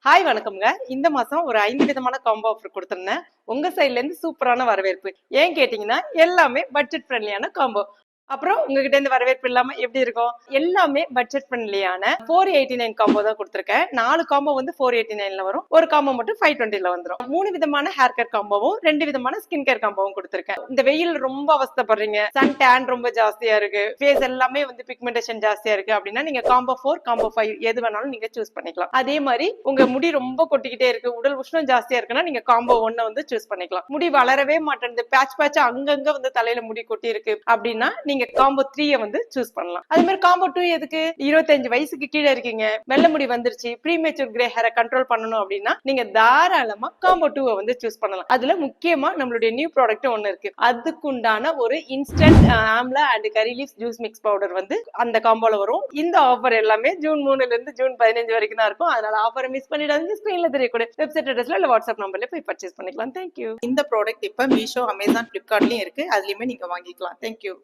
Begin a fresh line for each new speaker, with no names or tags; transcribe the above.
Hi வணக்கம்ங்க. இந்த மாசம் ஒரு 5 விதமான காம்போ ஆஃபர் கொடுத்திருந்தேன். உங்க சைட்ல இருந்து சூப்பரான வரவேற்பு. ஏன் கேட்டீங்கன்னா எல்லாமே பட்ஜெட் ஃப்ரெண்ட்லியான காம்போ. அப்புறம் உங்ககிட்ட இருந்து வரவேற்பு இல்லாம எப்படி இருக்கும்? எல்லாமே பட்ஜெட் ஃப்ரெண்ட்லியான 489 காம்போ தான் கொடுத்திருக்கேன். 4 காம்போ வந்து 489ல வரும். ஒரு காம்போ மட்டும் 520ல வந்துரும். 3 விதமான ஹேர் கேர் காம்போவும் 2 விதமான ஸ்கின் கேர் காம்போவும் கொடுத்திருக்கேன். இந்த வெயில் ரொம்ப அவஸ்தைப்படுறீங்க, சன் டேன் ரொம்ப ஜாஸ்தியா இருக்கு, ஃபேஸ் எல்லாமே வந்து பிக்மெண்டேஷன் ஜாஸ்தியா இருக்கு அப்படின்னா நீங்க காம்போ 4 காம்போ 5 எது வேணாலும் நீங்க சூஸ் பண்ணிக்கலாம். அதே மாதிரி உங்க முடி ரொம்ப கொட்டிக்கிட்டே இருக்கு, உடல் உஷ்ணம் ஜாஸ்தியா இருக்குன்னா நீங்க காம்போ 1 வந்து சூஸ் பண்ணிக்கலாம். முடி வளரவே மாட்டேங்குது, பேட்ச் பேட்ச் அங்கங்க வந்து தலையில முடி கொட்டி இருக்கு அப்படின்னா நீங்க காம்போ 3 வந்து சூஸ் பண்ணலாம். அதே மாதிரி காம்போ 2 எதுக்கு? 25 வயசுக்கு கீழே இருக்கீங்க, வெள்ளை முடி வந்துருச்சு, ப்ரீமேச்சூர் கிரே ஹேரை கண்ட்ரோல் பண்ணணும் அப்படின்னா நீங்க தாராளமா காம்போ 2 வந்து சூஸ் பண்ணலாம். அதுல முக்கியமா நம்மளுடைய நியூ ப்ராடக்ட் ஒண்ணு இருக்கு. அதுக்குண்டான ஒரு instant amla and curry leaves juice mix powder வந்து அந்த காம்போல வரும். இந்த ஆஃபர் எல்லாமே ஜூன் 3ல இருந்து ஜூன் 15 வரைக்கும் தான் இருக்கும். அதனால ஆஃபரை மிஸ் பண்ணிடாதீங்க. ஸ்கிரீன்ல தெரியக்கூடிய வெப்சைட் அட்ரஸ்ல இல்ல வாட்ஸ்அப் நம்பர்ல போய் பர்ச்சேஸ் பண்ணிக்கலாம். தேங்க்யூ.
இந்த ப்ராடக்ட் இப்ப மீஷோ, அமேசான், பிளிப்கார்ட்லயும் இருக்கு. அதுலயுமே நீங்க வாங்கிக்கலாம். தேங்க்யூ.